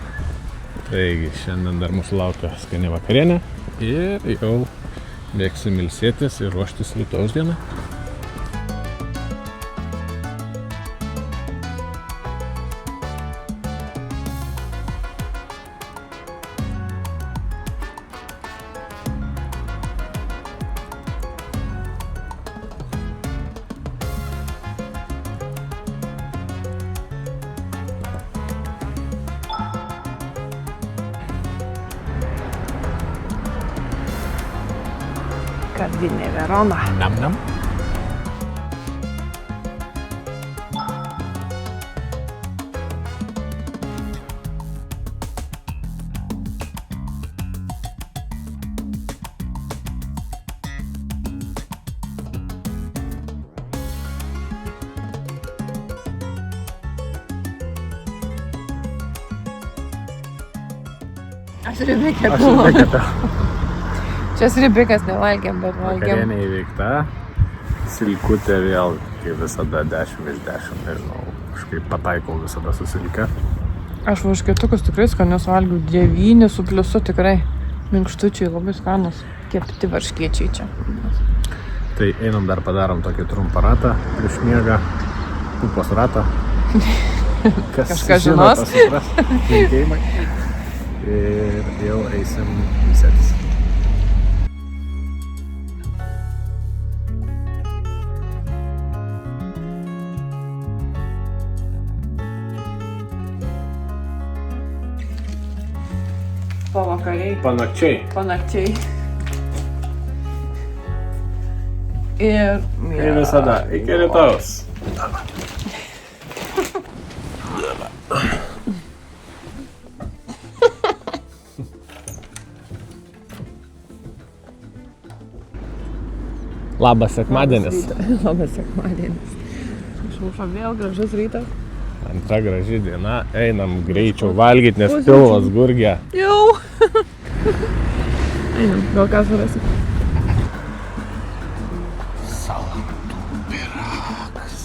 Taigi, šiandien dar mūsų laukia skani vakarienė ir jau bėgsim ilsėtis ir ruoštis rytojaus dieną. Kavinė Verona. Nam. Aš ribikė. Čia ribikas nevalgėm, bet valgėm. Vakarienė įveikta. Silkutė vėl, kaip visada, 10 iš 10, nežinau, kažkaip pataikau visada su silke. Aš vaškėtukus tikrai skanius valgiau, 9 su pliusu tikrai. Minkštučiai, labai skanus. Kepti varškiečiai čia. Tai einam dar padarom tokį trumpą ratą prieš miegą, pupos ratą. Kažkas žinos. Tas supras, linkėjimai. Ir jau eisim ilsėtis. Pavakariai. Panakčiai. Ir Ir visada. Iki rytojaus. Labas sekmadienis. Labas sekmadienis. Išaušo vėl gražus rytas. Antra graži diena. Einam greičiau valgyti, nes pilvas gurgia. Jau. Einam, gal ką surasi. Salantų pyragas.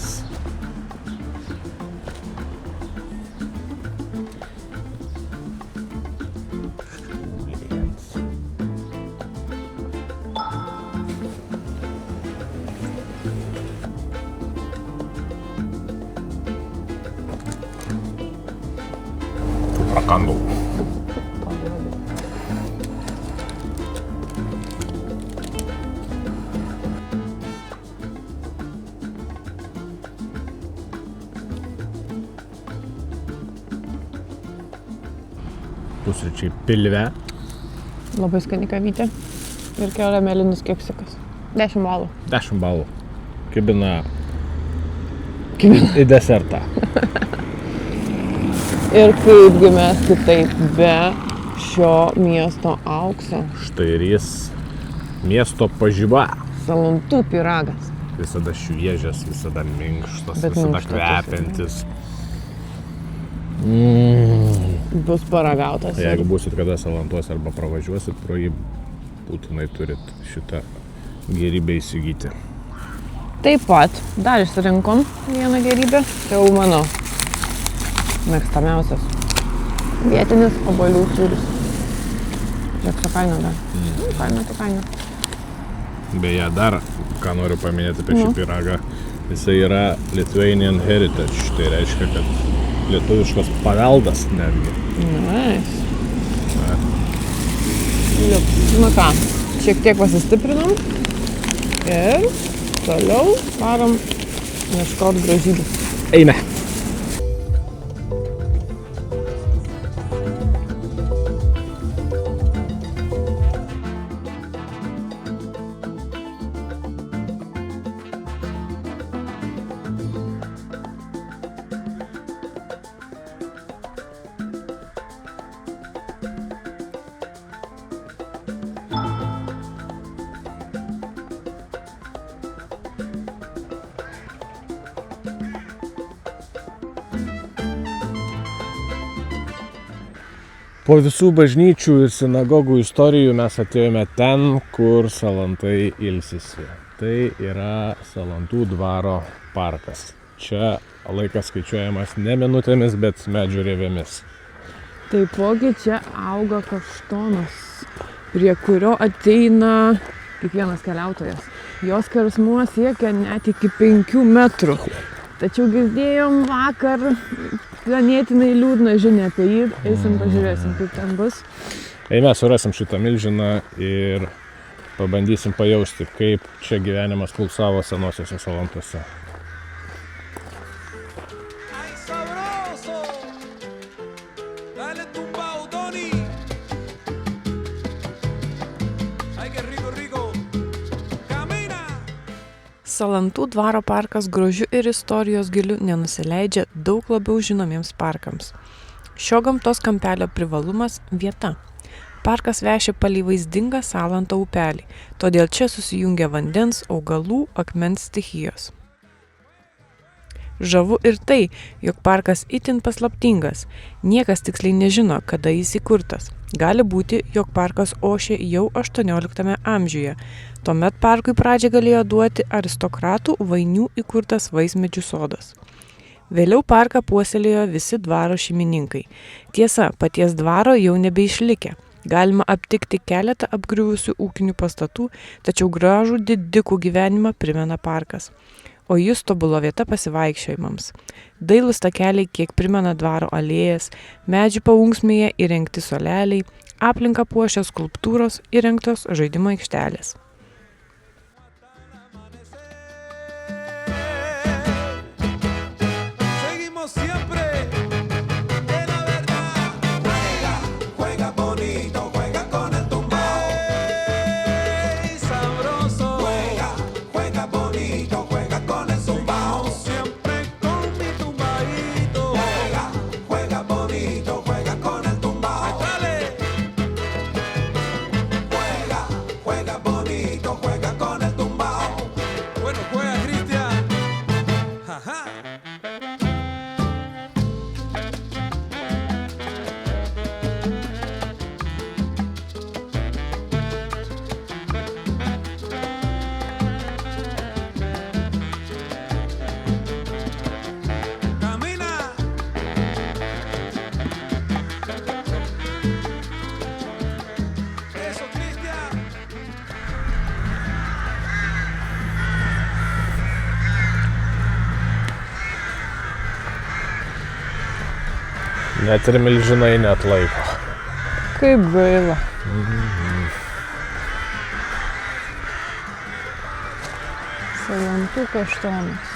Prakandau. Pusryčiai pilve. Labai skani kavytė. Ir karamelinis keksikas. 10 balų. 10 balų. Kibina į desertą. Ir kaipgi mes kitaip be šio miesto aukso. Štai ir jis miesto pažiba. Salantų pyragas. Visada šviežias, visada minkštas, Bet visada minkštas, kvepiantis. Bus paragautas. Jeigu būsit kada Salantuose arba pravažiuosit pro jį, būtinai turit šitą gerybę įsigyti. Taip pat dar išsirinkom vieną gerybę. Tai jau mano mėgstamiausias. Vietinis obuolių sūris. Žiūrėk, su kaina dar. Kaina, tai kaina. Beje, dar, ką noriu paminėti apie šį pyragą, jisai yra Lithuanian Heritage. Tai reiškia, kad lietuviškas paveldas netgi. Nice. Nu ką, šiek tiek pasistiprinom ir toliau varom ieškot grožybių. Eime. Po visų bažnyčių ir sinagogų istorijų mes atėjome ten, kur salantai ilsisi. Tai yra Salantų dvaro parkas. Čia laikas skaičiuojamas ne minutėmis, bet medžių rievėmis. Taipogi čia auga kaštonas, prie kurio ateina kiekvienas keliautojas. Jos skersmuo siekia net iki 5 metrų. Tačiau girdėjom vakar ganėtinai liūdną žinią apie jį. Eisim, pažiūrėsim, kaip ten bus. Eime, surasim šitą milžiną ir pabandysim pajausti, kaip čia gyvenimas pulsavo senosiuose Salantuose. Salantų dvaro parkas grožiu ir istorijos giliu nenusileidžia daug labiau žinomiems parkams. Šio gamtos kampelio privalumas – vieta. Parkas veši palei vaizdingą Salanto upelį, todėl čia susijungia vandens, augalų, akmens stichijos. Žavu ir tai, jog parkas itin paslaptingas. Niekas tiksliai nežino, kada jis įkurtas. Gali būti, jog parkas ošė jau 18 amžiuje. Tuomet parkui pradžią galėjo duoti aristokratų Vainių įkurtas vaismedžių sodas. Vėliau parką puoselėjo visi dvaro šeimininkai. Tiesa, paties dvaro jau nebeišlikę. Galima aptikti keletą apgriuvusių ūkinių pastatų, tačiau gražų didikų gyvenimą primena parkas. O jis tobulo vieta pasivaikščiojimams. Dailūs takeliai kiek primena dvaro alėjas, medžių paunksmėje įrengti suoleliai, aplinką puošia skulptūros, įrengtos žaidimo aikštelės. Net ir milžinai neatlaiko. Kaip gaila. Salantų kaštonas.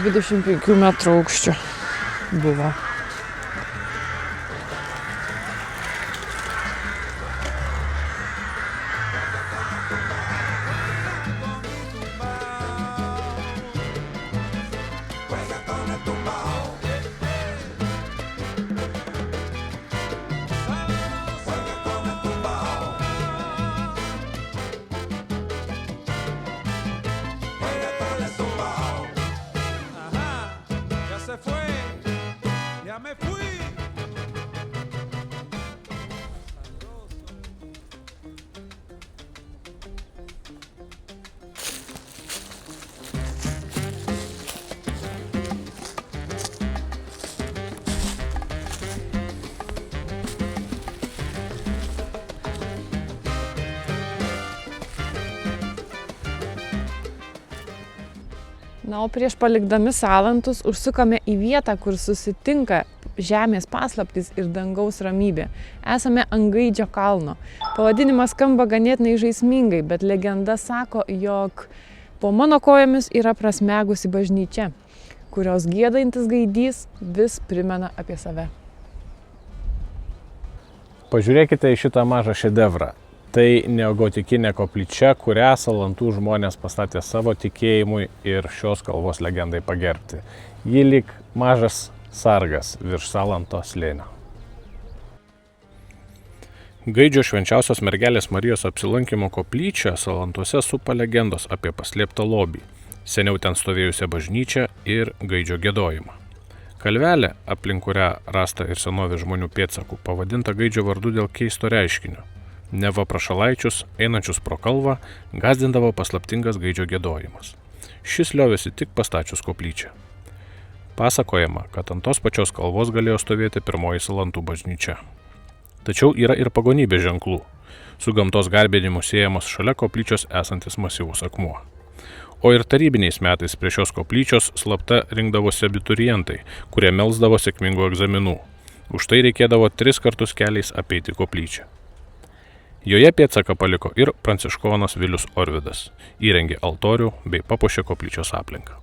25 metrų aukščio buvo. Na, o prieš palikdami Salantus užsukame į vietą, kur susitinka žemės paslaptys ir dangaus ramybė. Esame ant Gaidžio kalno. Pavadinimas skamba ganėtinai žaismingai, bet legenda sako, jog Po mano kojomis yra prasmegusi bažnyčia, kurios giedantis gaidys vis primena apie save. Pažiūrėkite į šitą mažą šedevrą. Tai neogotikinė koplyčia, kurią Salantų žmonės pastatė savo tikėjimui ir šios kalvos legendai pagerbti. Ji lyg mažas sargas virš Salanto slėnio. Gaidžio švenčiausios mergelės Marijos apsilankimo koplyčia Salantuose supa legendos apie paslėptą lobį, seniau ten stovėjusią bažnyčią ir gaidžio giedojimą. Kalvelė, aplink kurią rasta ir senovės žmonių pėdsakų, pavadinta gaidžio vardu dėl keisto reiškinio. Neva prašalaičius, einančius pro kalvą, gazdindavo paslaptingas gaidžio giedojimas. Šis liovėsi tik pastačius koplyčią. Pasakojama, kad ant tos pačios kalvos galėjo stovėti pirmoji Salantų bažnyčia. Tačiau yra ir pagonybės ženklų, su gamtos garbinimu siejamas šalia koplyčios esantis masyvus akmuo. O ir tarybiniais metais prie šios koplyčios slapta rinkdavosi abiturientai, kurie melsdavo sėkmingų egzaminų. Už tai reikėdavo 3 kartus keliais apeiti koplyčią. Joje pėdsaką paliko ir pranciškonas Vilius Orvidas, įrengė altorių bei papuošė koplyčios aplinką.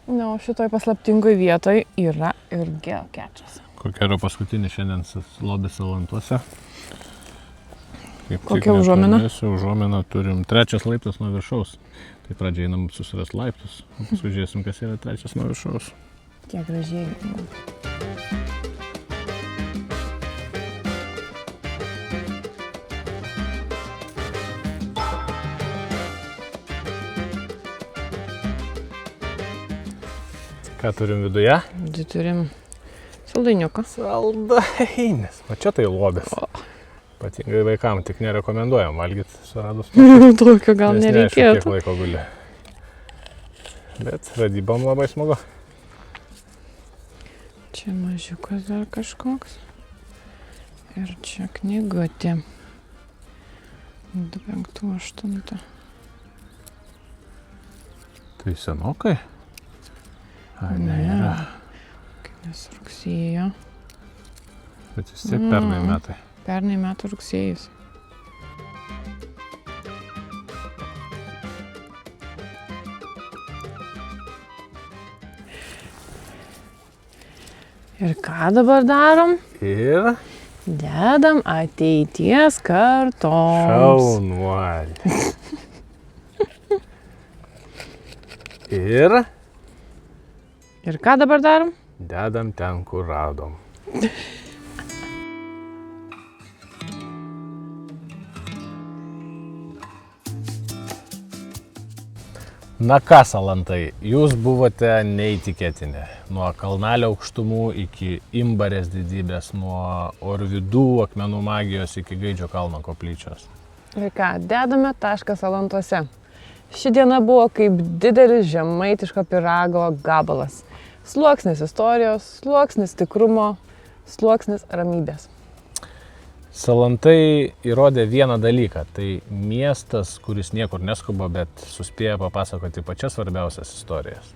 Na, o šitoj paslaptingoj vietoj yra ir geokečas. Kokia yra paskutinė šiandien lobis Salantuose? Kokia užuomina? Užuomina turim 3 laiptas nuo viršaus. Tai pradžiai einam susirast laiptus, o paskui žiūrėsim, kas yra 3 nuo viršaus. Kiek gražiai. Ką turim viduje? Turim saldainiuką. Saldainis. O čia tai lobis. Ypatingai vaikams tik nerekomenduojam valgyti suradus. Tokio gal nes nereikėtų. Neaišku, kiek laiko guli. Bet radybom labai smagu. Čia mažiukas dar kažkoks. Ir čia knygutė. 258. Tai senokai? Ai, ne, Ne. yra. Kaip nes rugsėjo. Bet vis tiek pernai metai. Pernai metų rugsėjus. Ir ką dabar darom? Ir Dedam ateities kartoms. šaunuolį. Ir Ir ką dabar darom? dedam ten, kur radom. Na ką, Salantai, jūs buvote neįtikėtini. Nuo Kalnalio aukštumų iki Imbarės didybės, nuo Orvidų akmenų magijos iki Gaidžio kalno koplyčios. Ir ką, dedame tašką Salantuose. Ši diena buvo kaip didelis žemaitiško pyrago gabalas. Sluoksnis istorijos, sluoksnis tikrumo, sluoksnis ramybės. Salantai įrodė vieną dalyką. Tai miestas, kuris niekur neskuba, bet suspėja papasakoti pačias svarbiausias istorijas.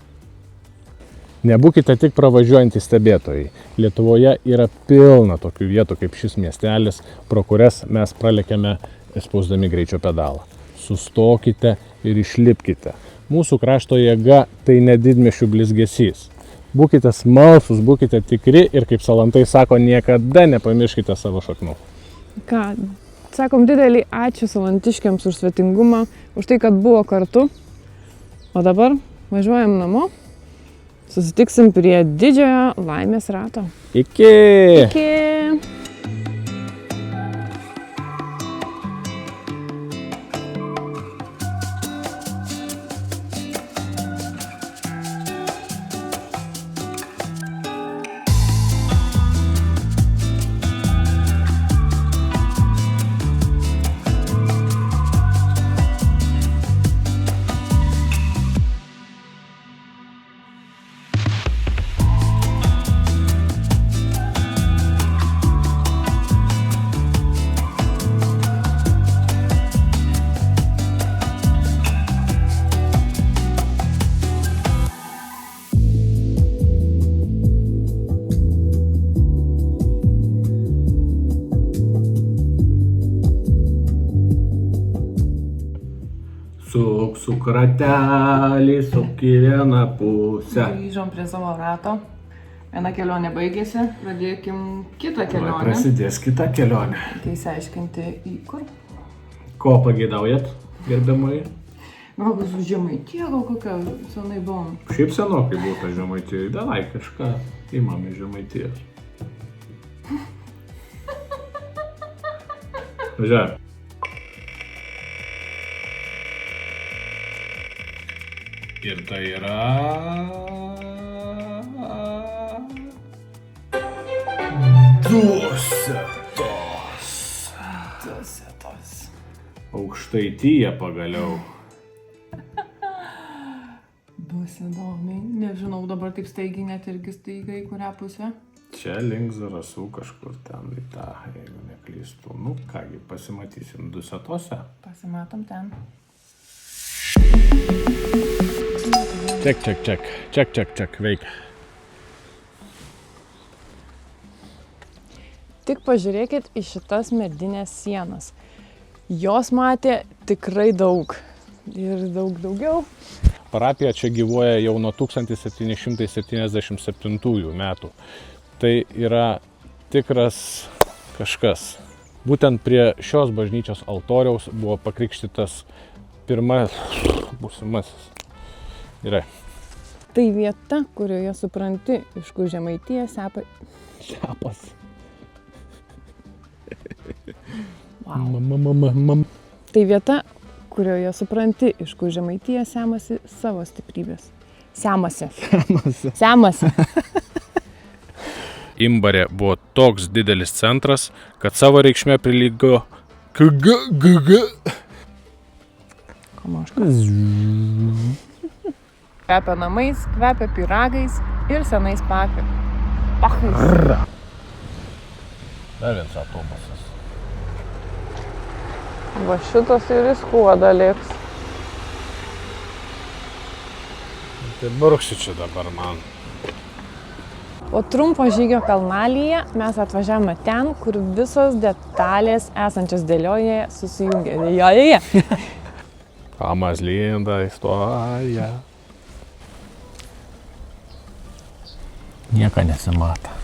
Nebūkite tik pravažiuojantys stebėtojai. Lietuvoje yra pilna tokių vietų kaip šis miestelis, pro kurias mes pralekėme spausdami greičio pedalą. Sustokite ir išlipkite. Mūsų krašto jėga tai ne didmiesčių blizgesys. Būkite smalsūs, būkite tikri ir, kaip Salantai sako, niekada nepamirškite savo šaknų. Ką, sakom didelį ačiū salantiškiams už svetingumą, už tai, kad buvo kartu. O dabar važiuojam namo, susitiksim prie didžiojo laimės rato. Iki! Iki! Suk ratelį, suk į vieną pusę. Grįžom prie savo rato. Viena kelionė baigėsi, pradėkim kitą kelionę. Prasidės kita kelionė. Tai įsiaiškinti į kur? Ko pageidaujat, gerbiamai? Gal bus Žemaitija, gal kokia senai buvom. Šiaip senokai būtų Žemaitijai, davai kažką imame Žemaitijos. Važiuojam. Ir tai yra... Dusetos. Aukštaitija pagaliau. Dusedomiai. Nežinau, dabar taip staigiai net irgi staigai kurią pusę. Čia link Zarasų kažkur ten į tą, jeigu neklystu. Nu kągi, pasimatysim Dusetose. Pasimatom ten. Ček, veikia. Tik pažiūrėkit į šitas medinės sienas. Jos matė tikrai daug. Ir daug daugiau. Parapija čia gyvuoja jau nuo 1777 metų. Tai yra tikras kažkas. Būtent prie šios bažnyčios altoriaus buvo pakrikštytas pirmas būsimasis. Yra. Tai vieta, kurioje supranti, iš kur Žemaitija Sepas. Wow. Tai vieta, kurioje supranti, iš kur Žemaitija semasi savo stiprybės. Semasi. Imbarė buvo toks didelis centras, kad savo reikšmė prilygo Kvepia namais, kvepia pyragais ir senais pachais. Dar vienas autobusas. Va šitas ir į Skuodą liks. Tai burksi čia dabar man. Po trumpo žygio Kalnalyje mes atvažiavome ten, kur visos detalės esančios dėlionėje susijungia. Kamas linda istorija. Nieko nesimato.